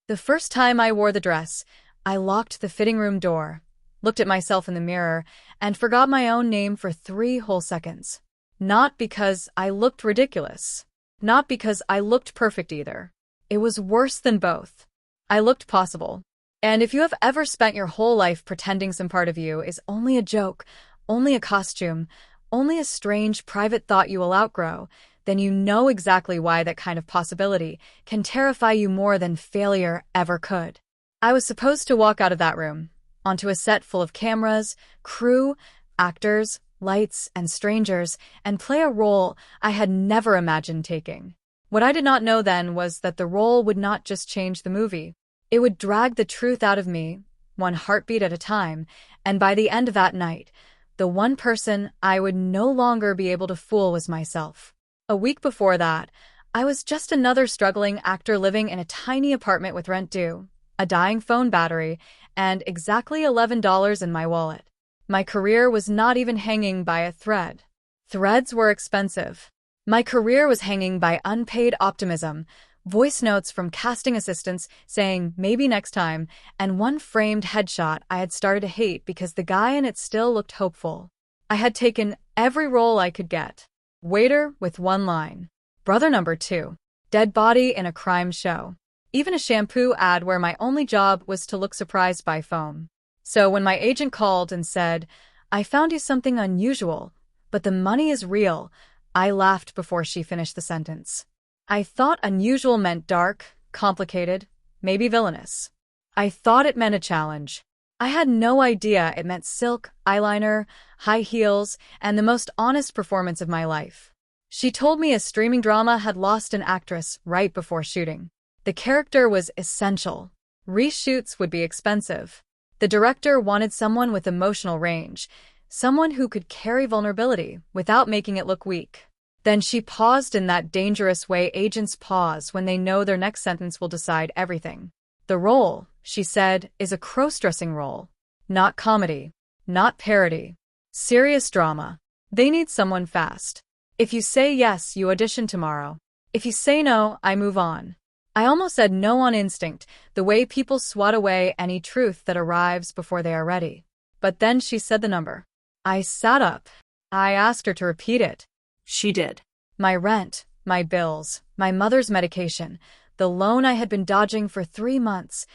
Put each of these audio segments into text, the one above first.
The first time I wore the dress, I locked the fitting room door, looked at myself in the mirror, and forgot my own name for 3 whole seconds. Not because I looked ridiculous. Not because I looked perfect either. It was worse than both. I looked possible. And if you have ever spent your whole life pretending some part of you is only a joke, only a costume, only a strange private thought you will outgrow, then you know exactly why that kind of possibility can terrify you more than failure ever could. I was supposed to walk out of that room, onto a set full of cameras, crew, actors, lights, and strangers, and play a role I had never imagined taking. What I did not know then was that the role would not just change the movie. It would drag the truth out of me, one heartbeat at a time, and by the end of that night, the one person I would no longer be able to fool was myself. A week before that, I was just another struggling actor living in a tiny apartment with rent due, a dying phone battery, and exactly $11 in my wallet. My career was not even hanging by a thread. Threads were expensive. My career was hanging by unpaid optimism, voice notes from casting assistants saying maybe next time, and one framed headshot I had started to hate because the guy in it still looked hopeful. I had taken every role I could get. Waiter with one line. Brother number 2. Dead body in a crime show. Even a shampoo ad where my only job was to look surprised by foam. So when my agent called and said, "I found you something unusual, but the money is real," I laughed before she finished the sentence. I thought unusual meant dark, complicated, maybe villainous. I thought it meant a challenge. I had no idea it meant silk, eyeliner, high heels, and the most honest performance of my life. She told me a streaming drama had lost an actress right before shooting. The character was essential. Reshoots would be expensive. The director wanted someone with emotional range, someone who could carry vulnerability without making it look weak. Then she paused in that dangerous way agents pause when they know their next sentence will decide everything. "The role," she said, "is a crossdressing role. Not comedy. Not parody. Serious drama. They need someone fast. If you say yes, you audition tomorrow. If you say no, I move on." I almost said no on instinct, the way people swat away any truth that arrives before they are ready. But then she said the number. I sat up. I asked her to repeat it. She did. My rent, my bills, my mother's medication, the loan I had been dodging for 3 months,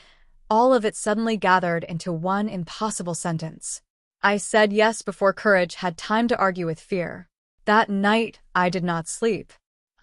all of it suddenly gathered into one impossible sentence. I said yes before courage had time to argue with fear. That night, I did not sleep.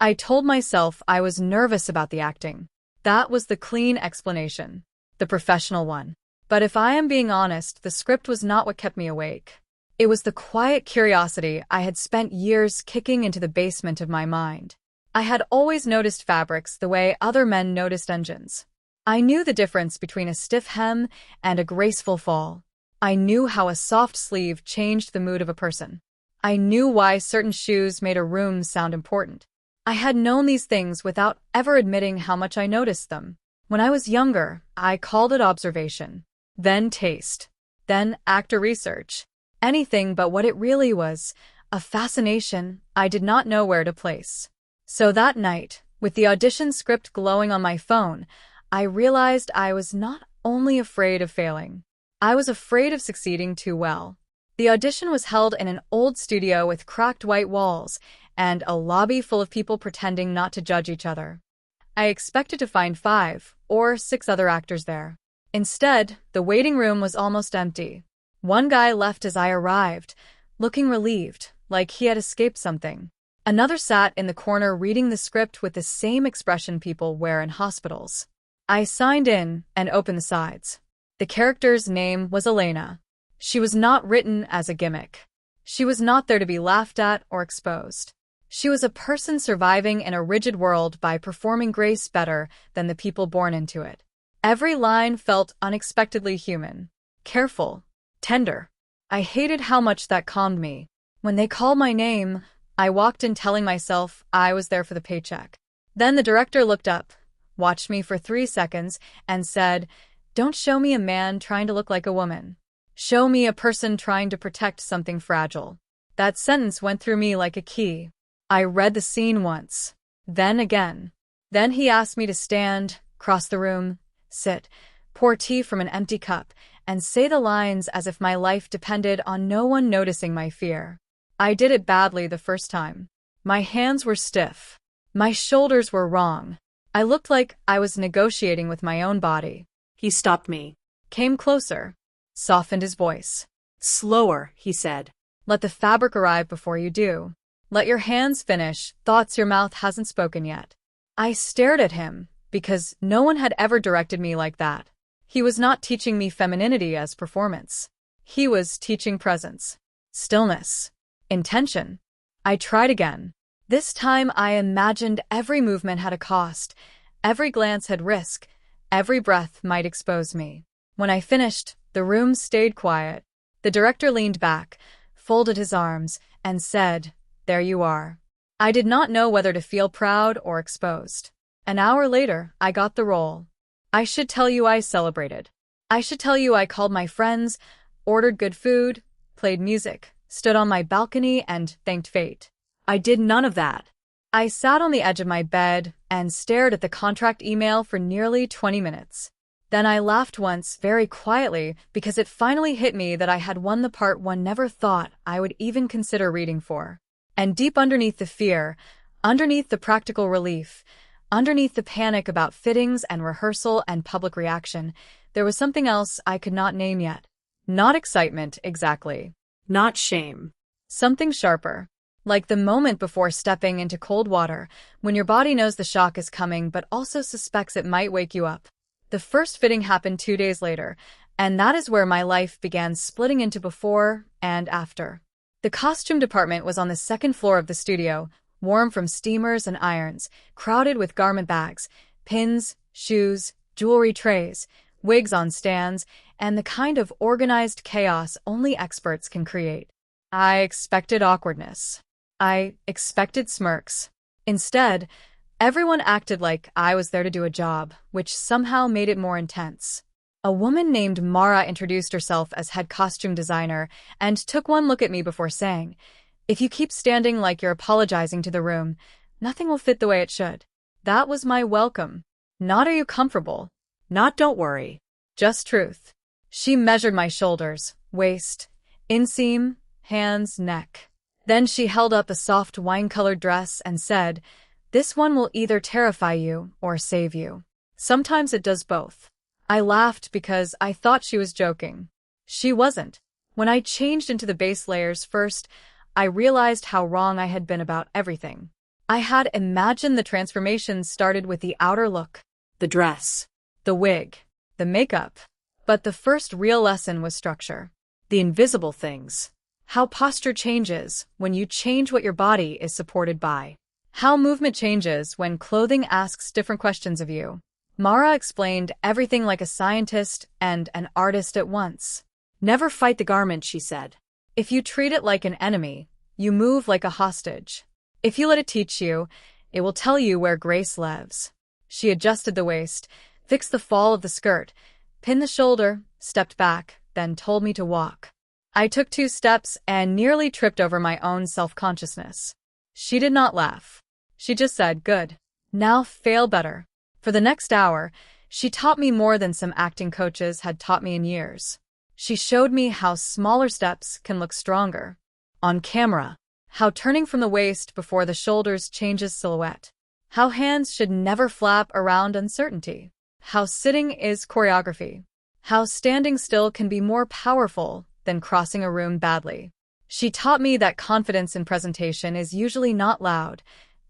I told myself I was nervous about the acting. That was the clean explanation, the professional one. But if I am being honest, the script was not what kept me awake. It was the quiet curiosity I had spent years kicking into the basement of my mind. I had always noticed fabrics the way other men noticed engines. I knew the difference between a stiff hem and a graceful fall. I knew how a soft sleeve changed the mood of a person. I knew why certain shoes made a room sound important. I had known these things without ever admitting how much I noticed them. When I was younger, I called it observation, then taste, then actor research. Anything but what it really was, a fascination I did not know where to place. So that night, with the audition script glowing on my phone, I realized I was not only afraid of failing. I was afraid of succeeding too well. The audition was held in an old studio with cracked white walls and a lobby full of people pretending not to judge each other. I expected to find 5 or 6 other actors there. Instead, the waiting room was almost empty. One guy left as I arrived, looking relieved, like he had escaped something. Another sat in the corner reading the script with the same expression people wear in hospitals. I signed in and opened the sides. The character's name was Elena. She was not written as a gimmick. She was not there to be laughed at or exposed. She was a person surviving in a rigid world by performing grace better than the people born into it. Every line felt unexpectedly human, careful, tender. I hated how much that calmed me. When they called my name, I walked in telling myself I was there for the paycheck. Then the director looked up, watched me for 3 seconds, and said, "Don't show me a man trying to look like a woman. Show me a person trying to protect something fragile." That sentence went through me like a key. I read the scene once, then again. Then he asked me to stand, cross the room, sit, pour tea from an empty cup, and say the lines as if my life depended on no one noticing my fear. I did it badly the first time. My hands were stiff. My shoulders were wrong. I looked like I was negotiating with my own body. He stopped me. Came closer. Softened his voice. Slower, he said. Let the fabric arrive before you do. Let your hands finish thoughts your mouth hasn't spoken yet. I stared at him, because no one had ever directed me like that. He was not teaching me femininity as performance. He was teaching presence, stillness, intention. I tried again. This time I imagined every movement had a cost, every glance had risk, every breath might expose me. When I finished, the room stayed quiet. The director leaned back, folded his arms, and said, "There you are." I did not know whether to feel proud or exposed. An hour later, I got the role. I should tell you I celebrated. I should tell you I called my friends, ordered good food, played music, stood on my balcony, and thanked fate. I did none of that. I sat on the edge of my bed and stared at the contract email for nearly 20 minutes. Then I laughed once, very quietly, because it finally hit me that I had won the part one never thought I would even consider reading for. And deep underneath the fear, underneath the practical relief, underneath the panic about fittings and rehearsal and public reaction, there was something else I could not name yet. Not excitement, exactly. Not shame. Something sharper. Like the moment before stepping into cold water, when your body knows the shock is coming but also suspects it might wake you up. The first fitting happened 2 days later, and that is where my life began splitting into before and after. The costume department was on the second floor of the studio, warm from steamers and irons, crowded with garment bags, pins, shoes, jewelry trays, wigs on stands, and the kind of organized chaos only experts can create. I expected awkwardness. I expected smirks. Instead, everyone acted like I was there to do a job, which somehow made it more intense. A woman named Mara introduced herself as head costume designer and took one look at me before saying, "If you keep standing like you're apologizing to the room, nothing will fit the way it should." That was my welcome. Not "Are you comfortable?" Not "Don't worry." Just truth. She measured my shoulders, waist, inseam, hands, neck. Then she held up a soft wine-colored dress and said, "This one will either terrify you or save you. Sometimes it does both." I laughed because I thought she was joking. She wasn't. When I changed into the base layers first, I realized how wrong I had been about everything. I had imagined the transformation started with the outer look, The dress. the wig, the makeup. But the first real lesson was structure. The invisible things. How posture changes when you change what your body is supported by. How movement changes when clothing asks different questions of you. Mara explained everything like a scientist and an artist at once. Never fight the garment, she said. If you treat it like an enemy, you move like a hostage. If you let it teach you, it will tell you where grace lives. She adjusted the waist, fixed the fall of the skirt, pinned the shoulder, stepped back, then told me to walk. I took 2 steps and nearly tripped over my own self-consciousness. She did not laugh. She just said, "Good. Now fail better." For the next hour, she taught me more than some acting coaches had taught me in years. She showed me how smaller steps can look stronger. On camera, how turning from the waist before the shoulders changes silhouette. How hands should never flap around uncertainty. How sitting is choreography. How standing still can be more powerful than crossing a room badly. She taught me that confidence in presentation is usually not loud,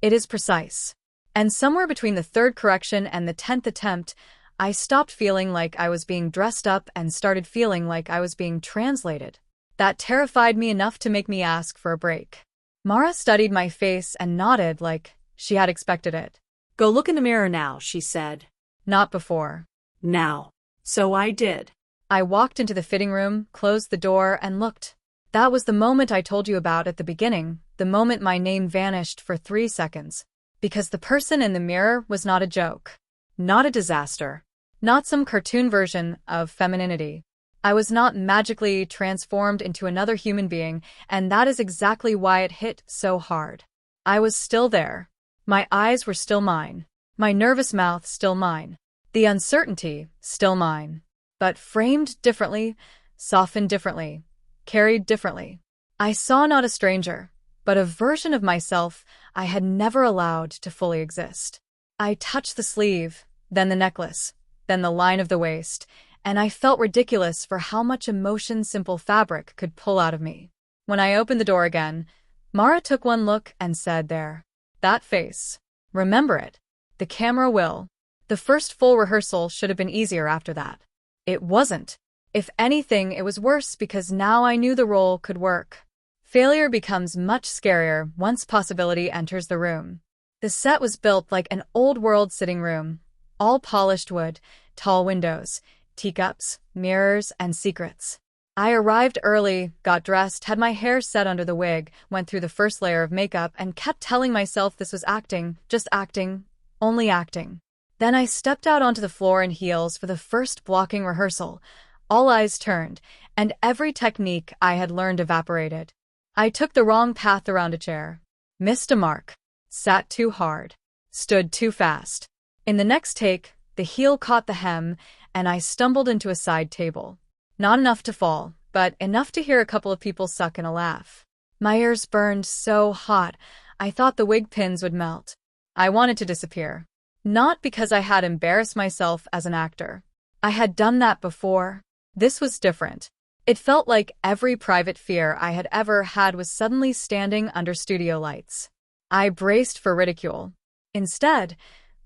it is precise. And somewhere between the 3rd correction and the 10th attempt, I stopped feeling like I was being dressed up and started feeling like I was being translated. That terrified me enough to make me ask for a break. Mara studied my face and nodded like she had expected it. "Go look in the mirror now," she said. Not before. Now. So I did. I walked into the fitting room, closed the door, and looked. That was the moment I told you about at the beginning, the moment my name vanished for 3 seconds. Because the person in the mirror was not a joke. Not a disaster. Not some cartoon version of femininity. I was not magically transformed into another human being, and that is exactly why it hit so hard. I was still there. My eyes were still mine. My nervous mouth still mine. The uncertainty, still mine, but framed differently, softened differently, carried differently. I saw not a stranger, but a version of myself I had never allowed to fully exist. I touched the sleeve, then the necklace, then the line of the waist, and I felt ridiculous for how much emotion simple fabric could pull out of me. When I opened the door again, Mara took one look and said, "There. That face. Remember it. The camera will." The first full rehearsal should have been easier after that. It wasn't. If anything, it was worse because now I knew the role could work. Failure becomes much scarier once possibility enters the room. The set was built like an old-world sitting room. All polished wood, tall windows, teacups, mirrors, and secrets. I arrived early, got dressed, had my hair set under the wig, went through the first layer of makeup, and kept telling myself this was acting, just acting, only acting. Then I stepped out onto the floor in heels for the first blocking rehearsal. All eyes turned, and every technique I had learned evaporated. I took the wrong path around a chair, missed a mark, sat too hard, stood too fast. In the next take, the heel caught the hem, and I stumbled into a side table. Not enough to fall, but enough to hear a couple of people suck in a laugh. My ears burned so hot, I thought the wig pins would melt. I wanted to disappear. Not because I had embarrassed myself as an actor. I had done that before. This was different. It felt like every private fear I had ever had was suddenly standing under studio lights. I braced for ridicule. Instead,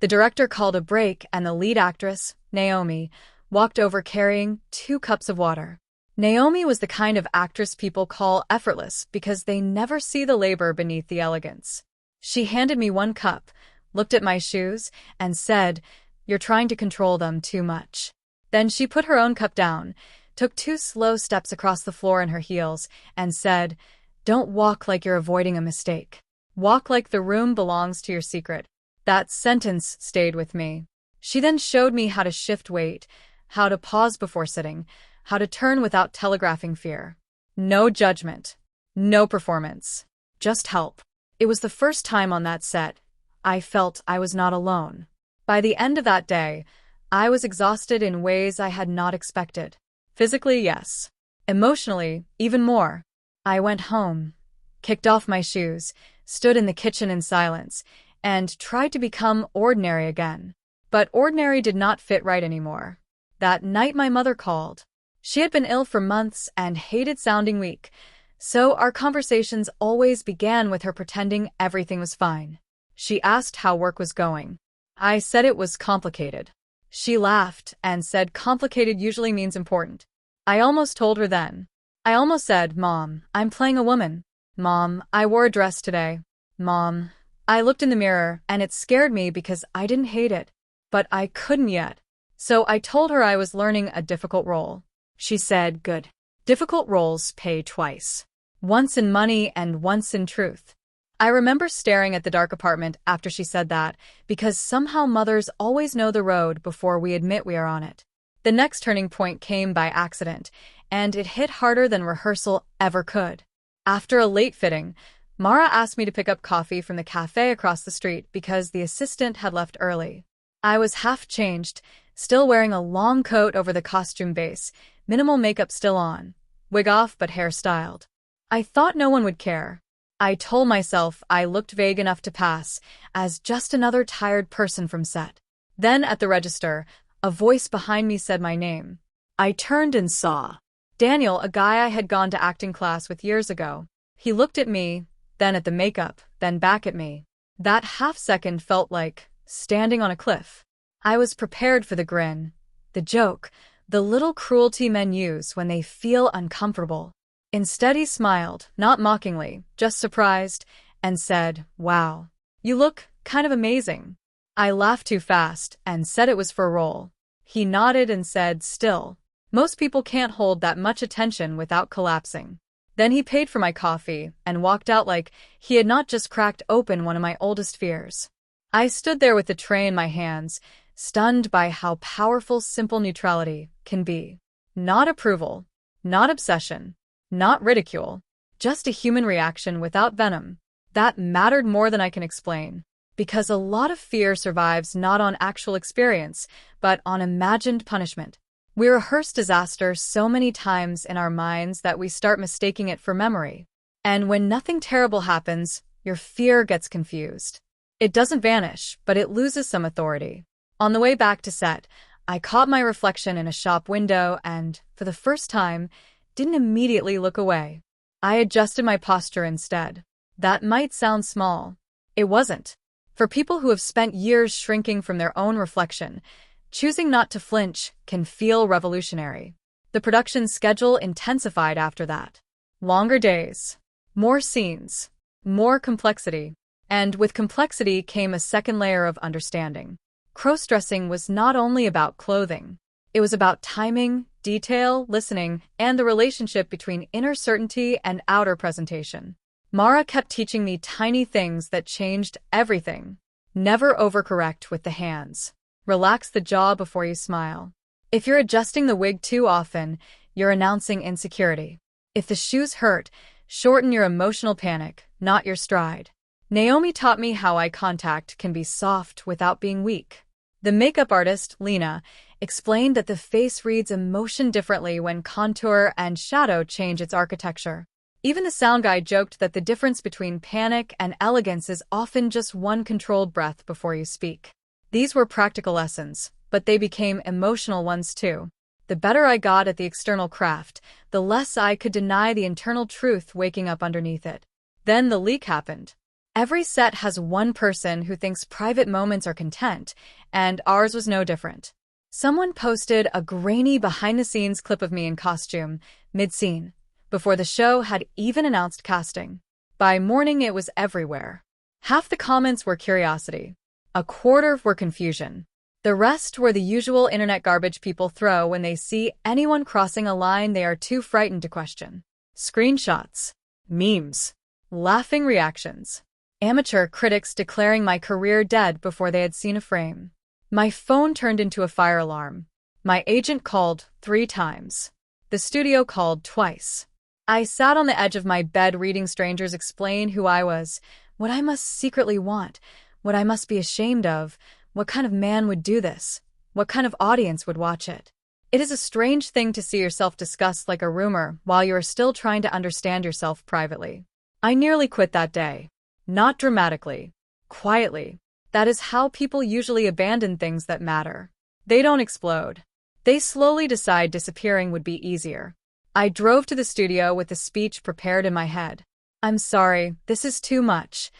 the director called a break and the lead actress, Naomi, walked over carrying 2 cups of water. Naomi was the kind of actress people call effortless because they never see the labor beneath the elegance. She handed me 1 cup, looked at my shoes, and said, "You're trying to control them too much." Then she put her own cup down, took 2 slow steps across the floor in her heels, and said, "Don't walk like you're avoiding a mistake. Walk like the room belongs to your secret." That sentence stayed with me. She then showed me how to shift weight, how to pause before sitting, how to turn without telegraphing fear. No judgment, no performance, just help. It was the first time on that set I felt I was not alone. By the end of that day, I was exhausted in ways I had not expected. Physically, yes. Emotionally, even more. I went home, kicked off my shoes, stood in the kitchen in silence, and tried to become ordinary again. But ordinary did not fit right anymore. That night my mother called. She had been ill for months and hated sounding weak, so our conversations always began with her pretending everything was fine. She asked how work was going. I said it was complicated. She laughed and said complicated usually means important. I almost told her then. I almost said, "Mom, I'm playing a woman. Mom, I wore a dress today. Mom." I looked in the mirror and it scared me because I didn't hate it, but I couldn't yet. So I told her I was learning a difficult role. She said, "Good. Difficult roles pay twice. Once in money and once in truth." I remember staring at the dark apartment after she said that, because somehow mothers always know the road before we admit we are on it. The next turning point came by accident, and it hit harder than rehearsal ever could. After a late fitting, Mara asked me to pick up coffee from the cafe across the street because the assistant had left early. I was half changed, still wearing a long coat over the costume base, minimal makeup still on, wig off but hair styled. I thought no one would care. I told myself I looked vague enough to pass, as just another tired person from set. Then at the register, a voice behind me said my name. I turned and saw Daniel, a guy I had gone to acting class with years ago. He looked at me, then at the makeup, then back at me. That half-second felt like standing on a cliff. I was prepared for the grin, the joke, the little cruelty men use when they feel uncomfortable. Instead he smiled, not mockingly, just surprised, and said, "Wow, you look kind of amazing." I laughed too fast and said it was for a role. He nodded and said, "Still, most people can't hold that much attention without collapsing." Then he paid for my coffee and walked out like he had not just cracked open one of my oldest fears. I stood there with the tray in my hands, stunned by how powerful simple neutrality can be. Not approval, not obsession, not ridicule, just a human reaction without venom. That mattered more than I can explain. Because a lot of fear survives not on actual experience, but on imagined punishment. We rehearse disaster so many times in our minds that we start mistaking it for memory. And when nothing terrible happens, your fear gets confused. It doesn't vanish, but it loses some authority. On the way back to set, I caught my reflection in a shop window and, for the first time, didn't immediately look away. I adjusted my posture instead. That might sound small. It wasn't. For people who have spent years shrinking from their own reflection, choosing not to flinch can feel revolutionary. The production schedule intensified after that. Longer days, more scenes, more complexity. And with complexity came a second layer of understanding. Crossdressing was not only about clothing. It was about timing, detail, listening, and the relationship between inner certainty and outer presentation. Mara kept teaching me tiny things that changed everything. Never overcorrect with the hands. Relax the jaw before you smile. If you're adjusting the wig too often, you're announcing insecurity. If the shoes hurt, shorten your emotional panic, not your stride. Naomi taught me how eye contact can be soft without being weak. The makeup artist, Lena, explained that the face reads emotion differently when contour and shadow change its architecture. Even the sound guy joked that the difference between panic and elegance is often just one controlled breath before you speak. These were practical lessons, but they became emotional ones too. The better I got at the external craft, the less I could deny the internal truth waking up underneath it. Then the leak happened. Every set has one person who thinks private moments are content, and ours was no different. Someone posted a grainy behind-the-scenes clip of me in costume, mid-scene, before the show had even announced casting. By morning it was everywhere. Half the comments were curiosity. A quarter were confusion. The rest were the usual internet garbage people throw when they see anyone crossing a line they are too frightened to question. Screenshots, memes, laughing reactions. Amateur critics declaring my career dead before they had seen a frame. My phone turned into a fire alarm. My agent called 3 times. The studio called twice. I sat on the edge of my bed reading strangers explain who I was, what I must secretly want, what I must be ashamed of, what kind of man would do this, what kind of audience would watch it. It is a strange thing to see yourself discussed like a rumor while you are still trying to understand yourself privately. I nearly quit that day. Not dramatically. Quietly. That is how people usually abandon things that matter. They don't explode. They slowly decide disappearing would be easier. I drove to the studio with the speech prepared in my head. I'm sorry, this is too much.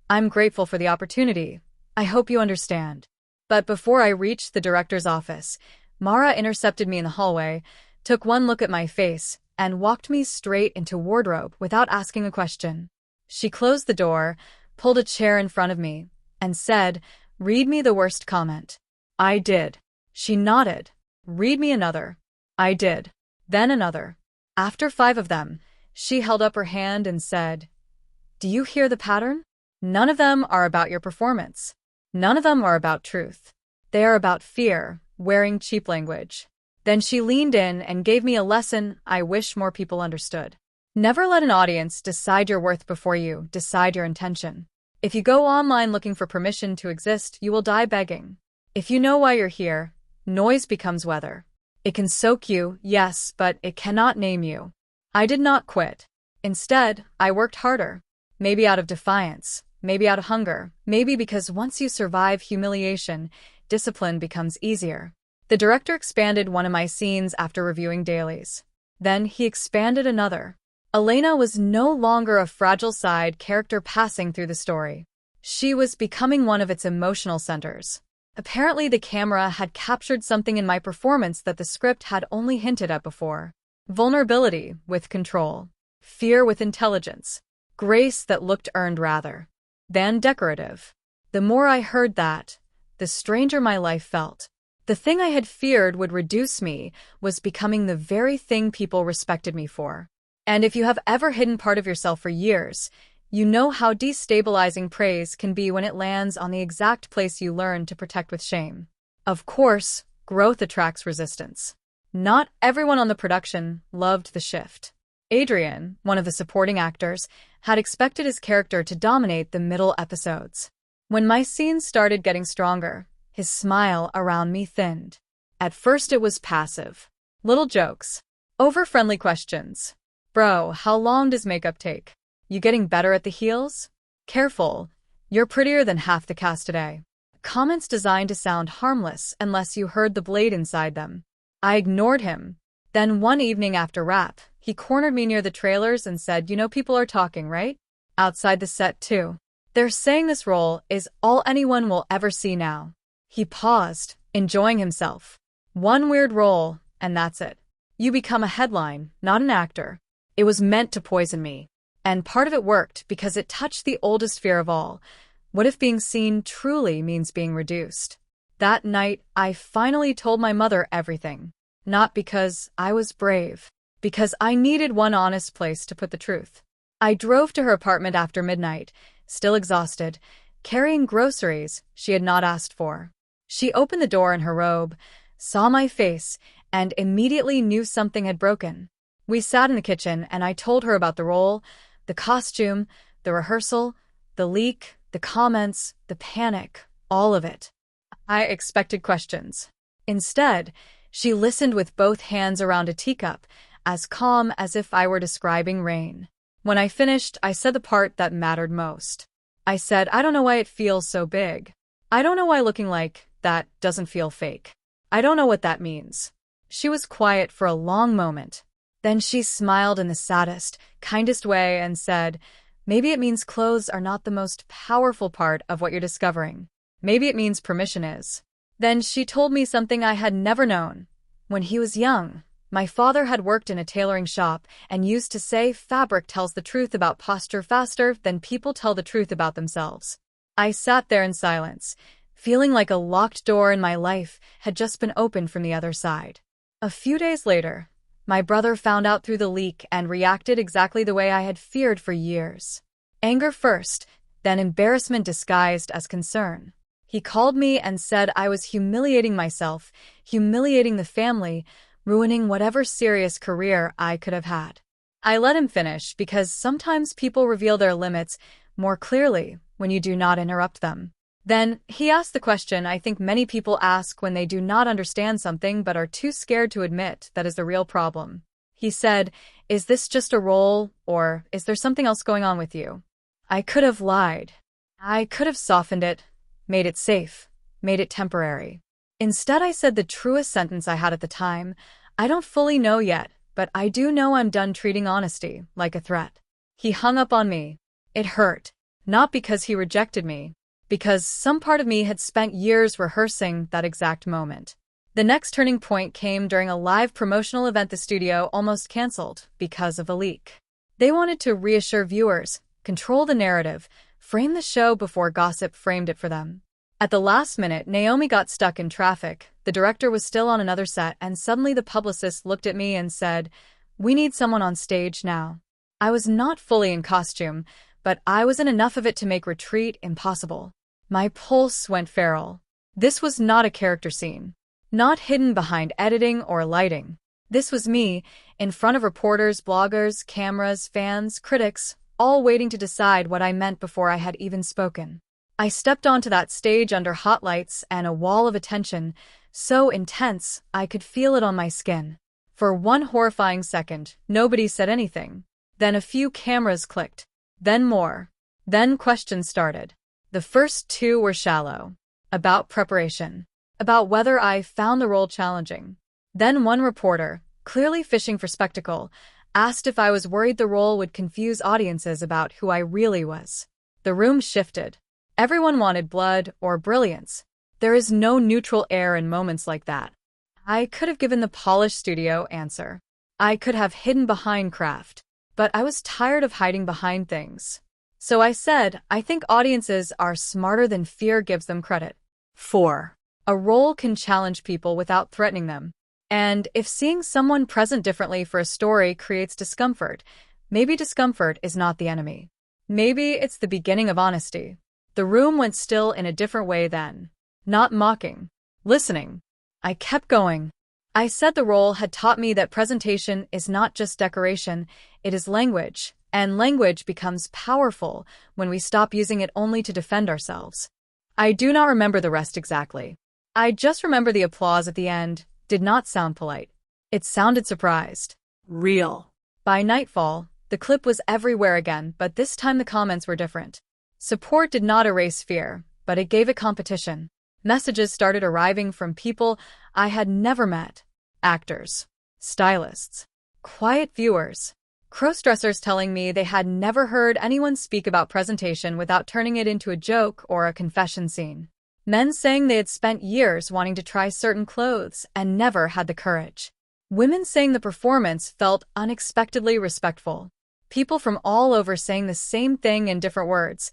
I'm grateful for the opportunity. I hope you understand. But before I reached the director's office, Mara intercepted me in the hallway, took one look at my face, and walked me straight into wardrobe without asking a question. She closed the door, pulled a chair in front of me, and said, "Read me the worst comment." I did. She nodded. "Read me another." I did. Then another. After 5 of them, she held up her hand and said, "Do you hear the pattern? None of them are about your performance. None of them are about truth. They are about fear, wearing cheap language." Then she leaned in and gave me a lesson I wish more people understood. Never let an audience decide your worth before you decide your intention. If you go online looking for permission to exist, you will die begging. If you know why you're here, noise becomes weather. It can soak you, yes, but it cannot name you. I did not quit. Instead, I worked harder. Maybe out of defiance, maybe out of hunger, maybe because once you survive humiliation, discipline becomes easier. The director expanded one of my scenes after reviewing dailies. Then he expanded another. Elena was no longer a fragile side character passing through the story. She was becoming one of its emotional centers. Apparently, the camera had captured something in my performance that the script had only hinted at before. Vulnerability with control. Fear with intelligence. Grace that looked earned rather than decorative. The more I heard that, the stranger my life felt. The thing I had feared would reduce me was becoming the very thing people respected me for. And if you have ever hidden part of yourself for years, you know how destabilizing praise can be when it lands on the exact place you learned to protect with shame. Of course, growth attracts resistance. Not everyone on the production loved the shift. Adrian, one of the supporting actors, had expected his character to dominate the middle episodes. When my scenes started getting stronger, his smile around me thinned. At first it was passive. Little jokes. Over-friendly questions. Bro, how long does makeup take? You getting better at the heels? Careful. You're prettier than half the cast today. Comments designed to sound harmless unless you heard the blade inside them. I ignored him. Then one evening after wrap, he cornered me near the trailers and said, "You know people are talking, right? Outside the set too. They're saying this role is all anyone will ever see now." He paused, enjoying himself. One weird role, and that's it. You become a headline, not an actor. It was meant to poison me. And part of it worked because it touched the oldest fear of all. What if being seen truly means being reduced? That night, I finally told my mother everything. Not because I was brave, because I needed one honest place to put the truth. I drove to her apartment after midnight, still exhausted, carrying groceries she had not asked for. She opened the door in her robe, saw my face, and immediately knew something had broken. We sat in the kitchen and I told her about the role, the costume, the rehearsal, the leak, the comments, the panic, all of it. I expected questions. Instead, she listened with both hands around a teacup, as calm as if I were describing rain. When I finished, I said the part that mattered most. I said, "I don't know why it feels so big. I don't know why looking like that doesn't feel fake. I don't know what that means." She was quiet for a long moment. Then she smiled in the saddest, kindest way and said, "Maybe it means clothes are not the most powerful part of what you're discovering. Maybe it means permission is." Then she told me something I had never known. When he was young, my father had worked in a tailoring shop and used to say fabric tells the truth about posture faster than people tell the truth about themselves. I sat there in silence, feeling like a locked door in my life had just been opened from the other side. A few days later, my brother found out through the leak and reacted exactly the way I had feared for years. Anger first, then embarrassment disguised as concern. He called me and said I was humiliating myself, humiliating the family, ruining whatever serious career I could have had. I let him finish because sometimes people reveal their limits more clearly when you do not interrupt them. Then he asked the question I think many people ask when they do not understand something but are too scared to admit that is the real problem. He said, "Is this just a role, or is there something else going on with you?" I could have lied. I could have softened it, made it safe, made it temporary. Instead, I said the truest sentence I had at the time. "I don't fully know yet, but I do know I'm done treating honesty like a threat." He hung up on me. It hurt, not because he rejected me, because some part of me had spent years rehearsing that exact moment. The next turning point came during a live promotional event the studio almost canceled because of a leak. They wanted to reassure viewers, control the narrative, frame the show before gossip framed it for them. At the last minute, Naomi got stuck in traffic. The director was still on another set, and suddenly the publicist looked at me and said, "We need someone on stage now." I was not fully in costume, but I was in enough of it to make retreat impossible. My pulse went feral. This was not a character scene, not hidden behind editing or lighting. This was me, in front of reporters, bloggers, cameras, fans, critics, all waiting to decide what I meant before I had even spoken. I stepped onto that stage under hot lights and a wall of attention, so intense I could feel it on my skin. For one horrifying second, nobody said anything. Then a few cameras clicked. Then more. Then questions started. The first two were shallow. About preparation. About whether I found the role challenging. Then one reporter, clearly fishing for spectacle, asked if I was worried the role would confuse audiences about who I really was. The room shifted. Everyone wanted blood or brilliance. There is no neutral air in moments like that. I could have given the polished studio answer. I could have hidden behind craft. But I was tired of hiding behind things. So I said, I think audiences are smarter than fear gives them credit. 4. A role can challenge people without threatening them. And if seeing someone present differently for a story creates discomfort, maybe discomfort is not the enemy. Maybe it's the beginning of honesty. The room went still in a different way then. Not mocking. Listening. I kept going. I said the role had taught me that presentation is not just decoration, it is language, and language becomes powerful when we stop using it only to defend ourselves. I do not remember the rest exactly. I just remember the applause at the end did not sound polite. It sounded surprised. Real. By nightfall, the clip was everywhere again, but this time the comments were different. Support did not erase fear, but it gave it competition. Messages started arriving from people I had never met. Actors, stylists, quiet viewers, crossdressers telling me they had never heard anyone speak about presentation without turning it into a joke or a confession scene. Men saying they had spent years wanting to try certain clothes and never had the courage. Women saying the performance felt unexpectedly respectful. People from all over saying the same thing in different words.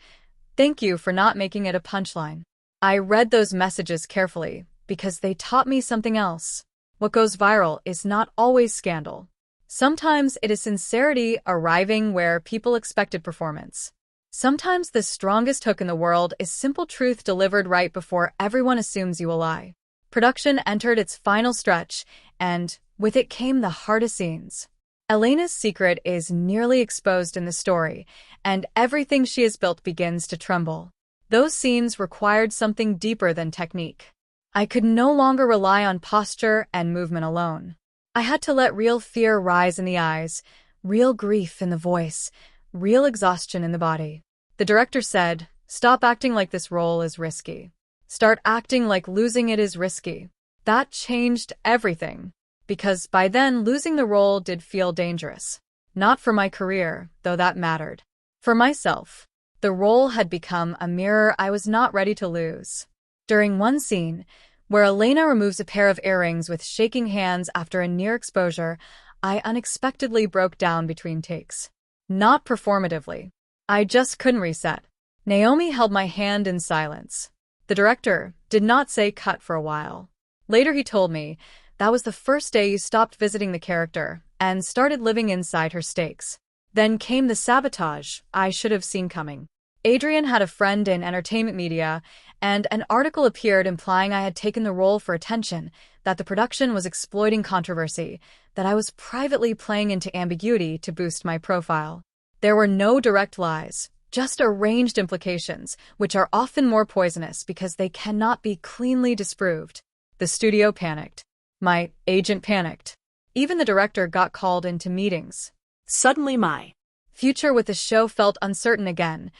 Thank you for not making it a punchline. I read those messages carefully because they taught me something else. What goes viral is not always scandal. Sometimes it is sincerity arriving where people expected performance. Sometimes the strongest hook in the world is simple truth delivered right before everyone assumes you will lie. Production entered its final stretch, and with it came the hardest scenes. Elena's secret is nearly exposed in the story, and everything she has built begins to tremble. Those scenes required something deeper than technique. I could no longer rely on posture and movement alone. I had to let real fear rise in the eyes, real grief in the voice, real exhaustion in the body. The director said, "Stop acting like this role is risky. Start acting like losing it is risky." That changed everything, because by then losing the role did feel dangerous. Not for my career, though that mattered. For myself, the role had become a mirror I was not ready to lose. During one scene, where Elena removes a pair of earrings with shaking hands after a near exposure, I unexpectedly broke down between takes. Not performatively. I just couldn't reset. Naomi held my hand in silence. The director did not say cut for a while. Later he told me, that was the first day you stopped visiting the character and started living inside her stakes. Then came the sabotage I should have seen coming. Adrian had a friend in entertainment media, and an article appeared implying I had taken the role for attention, that the production was exploiting controversy, that I was privately playing into ambiguity to boost my profile. There were no direct lies, just arranged implications, which are often more poisonous because they cannot be cleanly disproved. The studio panicked. My agent panicked. Even the director got called into meetings. Suddenly my future with the show felt uncertain again,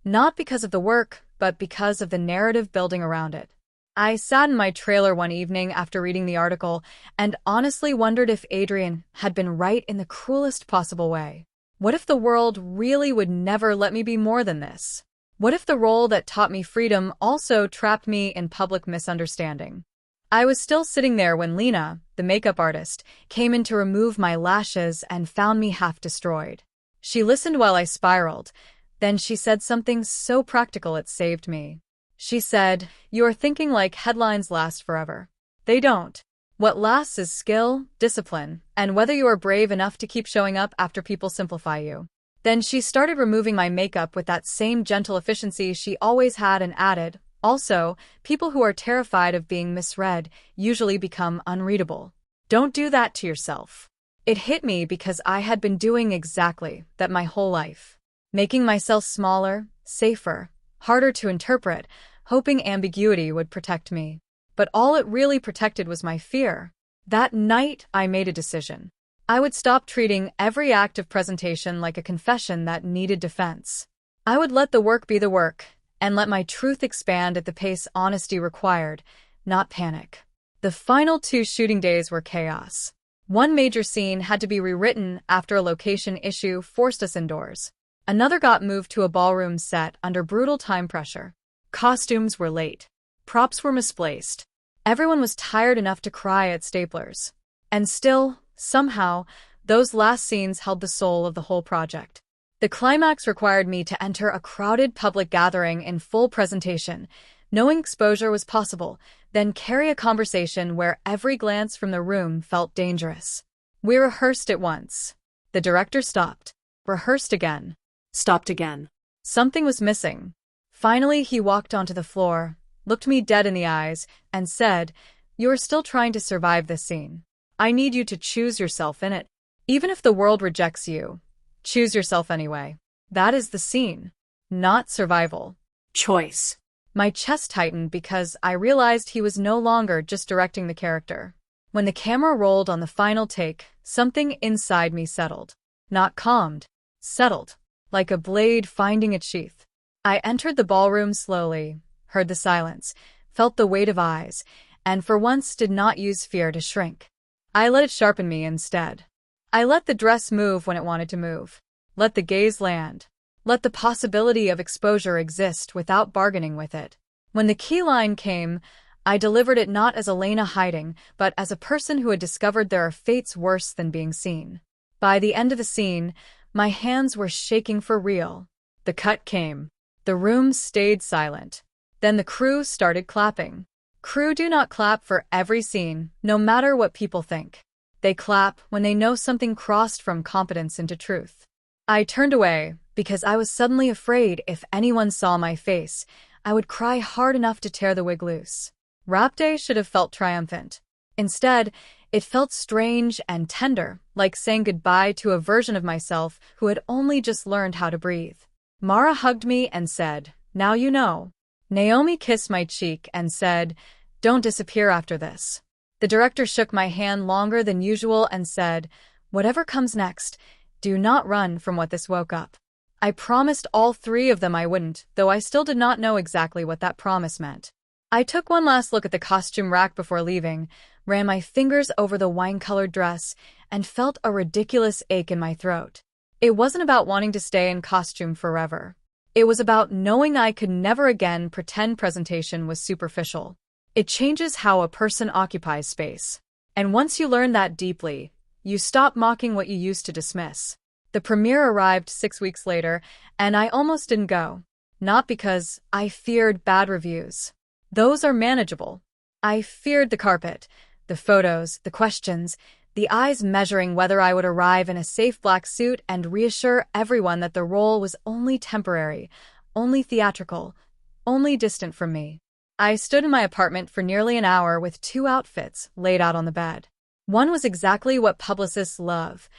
not because of the work, but because of the narrative building around it. I sat in my trailer one evening after reading the article and honestly wondered if Adrian had been right in the cruelest possible way. What if the world really would never let me be more than this? What if the role that taught me freedom also trapped me in public misunderstanding? I was still sitting there when Lena, the makeup artist, came in to remove my lashes and found me half destroyed. She listened while I spiraled. Then she said something so practical it saved me. She said, "You are thinking like headlines last forever. They don't. What lasts is skill, discipline, and whether you are brave enough to keep showing up after people simplify you." Then she started removing my makeup with that same gentle efficiency she always had and added, "Also, people who are terrified of being misread usually become unreadable. Don't do that to yourself." It hit me because I had been doing exactly that my whole life. Making myself smaller, safer, harder to interpret, hoping ambiguity would protect me. But all it really protected was my fear. That night, I made a decision. I would stop treating every act of presentation like a confession that needed defense. I would let the work be the work, and let my truth expand at the pace honesty required, not panic. The final 2 shooting days were chaos. One major scene had to be rewritten after a location issue forced us indoors. Another got moved to a ballroom set under brutal time pressure. Costumes were late. Props were misplaced. Everyone was tired enough to cry at staplers. And still, somehow, those last scenes held the soul of the whole project. The climax required me to enter a crowded public gathering in full presentation, knowing exposure was possible, then carry a conversation where every glance from the room felt dangerous. We rehearsed it once. The director stopped. Rehearsed again. Stopped again. Something was missing. Finally, he walked onto the floor, looked me dead in the eyes, and said, "You are still trying to survive this scene. I need you to choose yourself in it. Even if the world rejects you, choose yourself anyway. That is the scene, not survival." Choice. My chest tightened because I realized he was no longer just directing the character. When the camera rolled on the final take, something inside me settled. Not calmed, settled, like a blade finding its sheath. I entered the ballroom slowly, heard the silence, felt the weight of eyes, and for once did not use fear to shrink. I let it sharpen me instead. I let the dress move when it wanted to move. Let the gaze land. Let the possibility of exposure exist without bargaining with it. When the key line came, I delivered it not as Elena hiding, but as a person who had discovered there are fates worse than being seen. By the end of the scene, my hands were shaking for real. The cut came. The room stayed silent. Then the crew started clapping. Crew do not clap for every scene, no matter what people think. They clap when they know something crossed from competence into truth. I turned away because I was suddenly afraid if anyone saw my face, I would cry hard enough to tear the wig loose. Rap Day should have felt triumphant. Instead, it felt strange and tender, like saying goodbye to a version of myself who had only just learned how to breathe. Mara hugged me and said, "Now you know." Naomi kissed my cheek and said, "Don't disappear after this." The director shook my hand longer than usual and said, "Whatever comes next, do not run from what this woke up." I promised all three of them I wouldn't, though I still did not know exactly what that promise meant. I took one last look at the costume rack before leaving, ran my fingers over the wine-colored dress, and felt a ridiculous ache in my throat. It wasn't about wanting to stay in costume forever. It was about knowing I could never again pretend presentation was superficial. It changes how a person occupies space. And once you learn that deeply, you stop mocking what you used to dismiss. The premiere arrived 6 weeks later, and I almost didn't go. Not because I feared bad reviews. Those are manageable. I feared the carpet, the photos, the questions, the eyes measuring whether I would arrive in a safe black suit and reassure everyone that the role was only temporary, only theatrical, only distant from me. I stood in my apartment for nearly an hour with 2 outfits laid out on the bed. One was exactly what publicists love.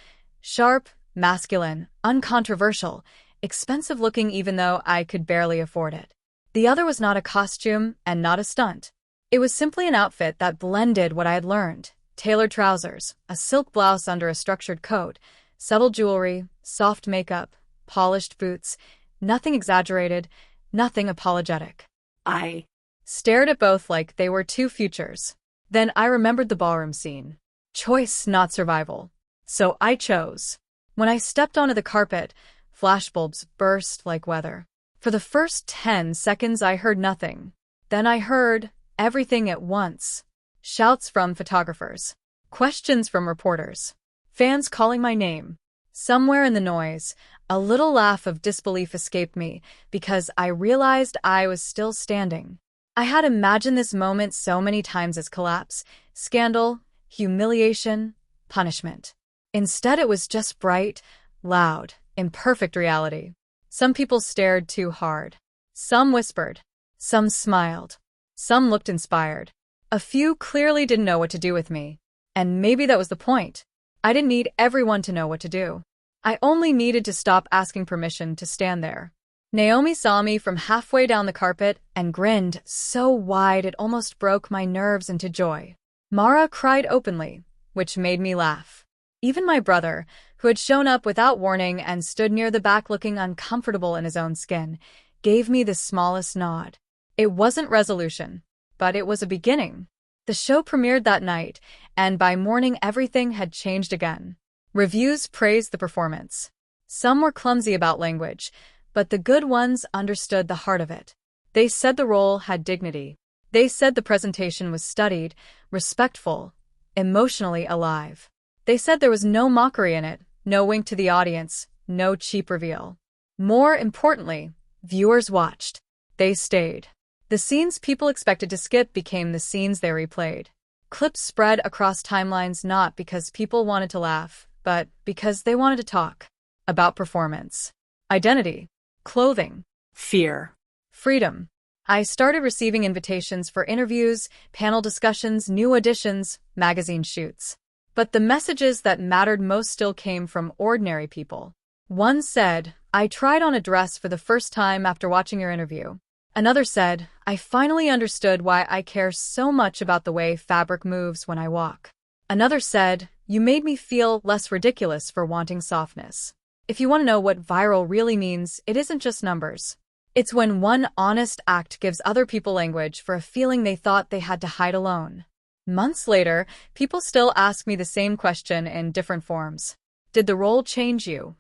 Sharp, masculine, uncontroversial, expensive-looking even though I could barely afford it. The other was not a costume and not a stunt. It was simply an outfit that blended what I had learned. Tailored trousers, a silk blouse under a structured coat, subtle jewelry, soft makeup, polished boots, nothing exaggerated, nothing apologetic. I Stared at both like they were two futures. Then I remembered the ballroom scene. Choice, not survival. So I chose. When I stepped onto the carpet, flashbulbs burst like weather. For the first 10 seconds I heard nothing. Then I heard everything at once. Shouts from photographers. Questions from reporters. Fans calling my name. Somewhere in the noise, a little laugh of disbelief escaped me because I realized I was still standing. I had imagined this moment so many times as collapse, scandal, humiliation, punishment. Instead, it was just bright, loud, imperfect reality. Some people stared too hard. Some whispered. Some smiled. Some looked inspired. A few clearly didn't know what to do with me. And maybe that was the point. I didn't need everyone to know what to do. I only needed to stop asking permission to stand there. Naomi saw me from halfway down the carpet and grinned so wide it almost broke my nerves into joy. Mara cried openly, which made me laugh. Even my brother, who had shown up without warning and stood near the back looking uncomfortable in his own skin, gave me the smallest nod. It wasn't resolution, but it was a beginning. The show premiered that night, and by morning everything had changed again. Reviews praised the performance. Some were clumsy about language, but the good ones understood the heart of it. They said the role had dignity. They said the presentation was studied, respectful, emotionally alive. They said there was no mockery in it, no wink to the audience, no cheap reveal. More importantly, viewers watched. They stayed. The scenes people expected to skip became the scenes they replayed. Clips spread across timelines not because people wanted to laugh, but because they wanted to talk. About performance, identity, clothing, fear, freedom. I started receiving invitations for interviews, panel discussions, new auditions, magazine shoots. But the messages that mattered most still came from ordinary people. One said, "I tried on a dress for the first time after watching your interview. Another said, I finally understood why I care so much about the way fabric moves when I walk. Another said, you made me feel less ridiculous for wanting softness. If you want to know what viral really means, it isn't just numbers. It's when one honest act gives other people language for a feeling they thought they had to hide alone. Months later, people still ask me the same question in different forms. Did the role change you?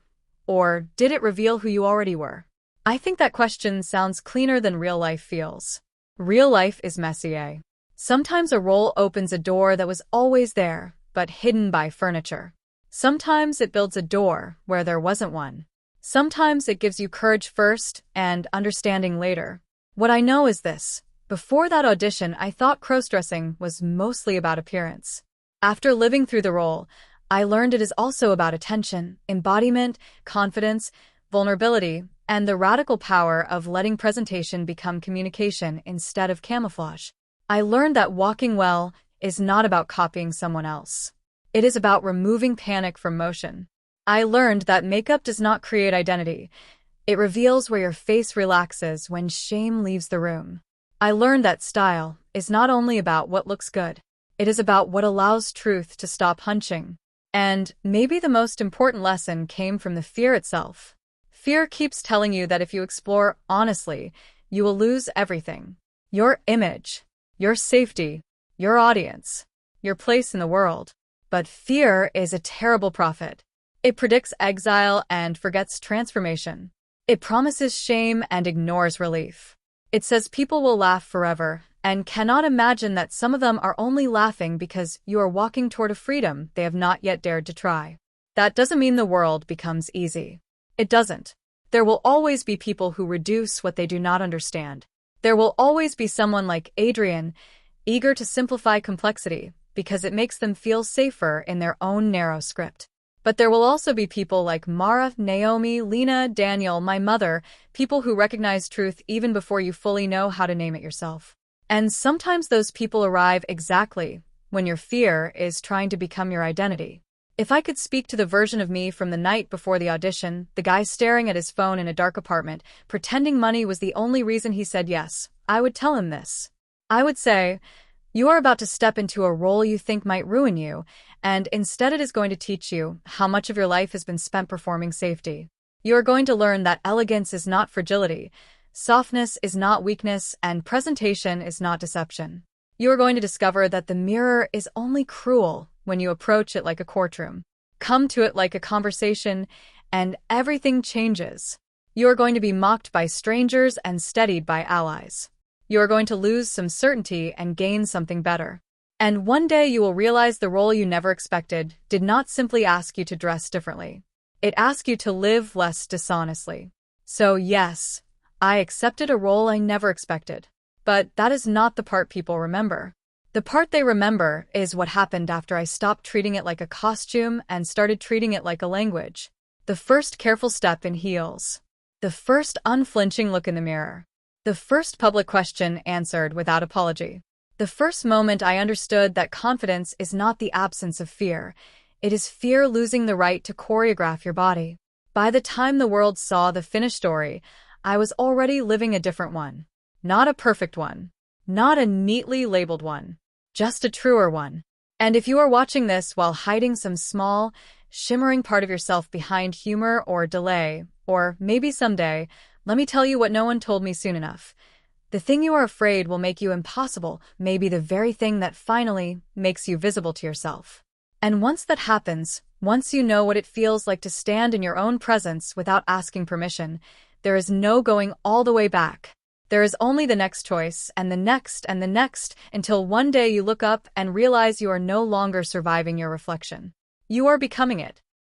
Or did it reveal who you already were? I think that question sounds cleaner than real life feels. Real life is messy, eh? Sometimes a role opens a door that was always there, but hidden by furniture. Sometimes it builds a door where there wasn't one. Sometimes it gives you courage first and understanding later. What I know is this. Before that audition, I thought crossdressing was mostly about appearance. After living through the role, I learned it is also about attention, embodiment, confidence, vulnerability, and the radical power of letting presentation become communication instead of camouflage. I learned that walking well is not about copying someone else. It is about removing panic from motion. I learned that makeup does not create identity. It reveals where your face relaxes when shame leaves the room. I learned that style is not only about what looks good. It is about what allows truth to stop hunching. And maybe the most important lesson came from the fear itself. Fear keeps telling you that if you explore honestly, you will lose everything. Your image, your safety, your audience, your place in the world. But fear is a terrible prophet. It predicts exile and forgets transformation. It promises shame and ignores relief. It says people will laugh forever and cannot imagine that some of them are only laughing because you are walking toward a freedom they have not yet dared to try. That doesn't mean the world becomes easy. It doesn't. There will always be people who reduce what they do not understand. There will always be someone like Adrian, eager to simplify complexity because it makes them feel safer in their own narrow script. But there will also be people like Mara, Naomi, Lena, Daniel, my mother, people who recognize truth even before you fully know how to name it yourself. And sometimes those people arrive exactly when your fear is trying to become your identity. If I could speak to the version of me from the night before the audition, the guy staring at his phone in a dark apartment, pretending money was the only reason he said yes, I would tell him this. I would say, you are about to step into a role you think might ruin you, and instead it is going to teach you how much of your life has been spent performing safety. You are going to learn that elegance is not fragility, softness is not weakness, and presentation is not deception. You are going to discover that the mirror is only cruel when you approach it like a courtroom. Come to it like a conversation, and everything changes. You are going to be mocked by strangers and steadied by allies. You are going to lose some certainty and gain something better. And one day you will realize the role you never expected did not simply ask you to dress differently. It asked you to live less dishonestly. So yes, I accepted a role I never expected. But that is not the part people remember. The part they remember is what happened after I stopped treating it like a costume and started treating it like a language. The first careful step in heels. The first unflinching look in the mirror. The first public question answered without apology. The first moment I understood that confidence is not the absence of fear. It is fear losing the right to choreograph your body. By the time the world saw the finished story, I was already living a different one. Not a perfect one. Not a neatly labeled one. Just a truer one. And if you are watching this while hiding some small, shimmering part of yourself behind humor or delay, or maybe someday, let me tell you what no one told me soon enough. The thing you are afraid will make you impossible may be the very thing that finally makes you visible to yourself. And once that happens, once you know what it feels like to stand in your own presence without asking permission, there is no going all the way back. There is only the next choice, and the next, until one day you look up and realize you are no longer surviving your reflection. You are becoming it.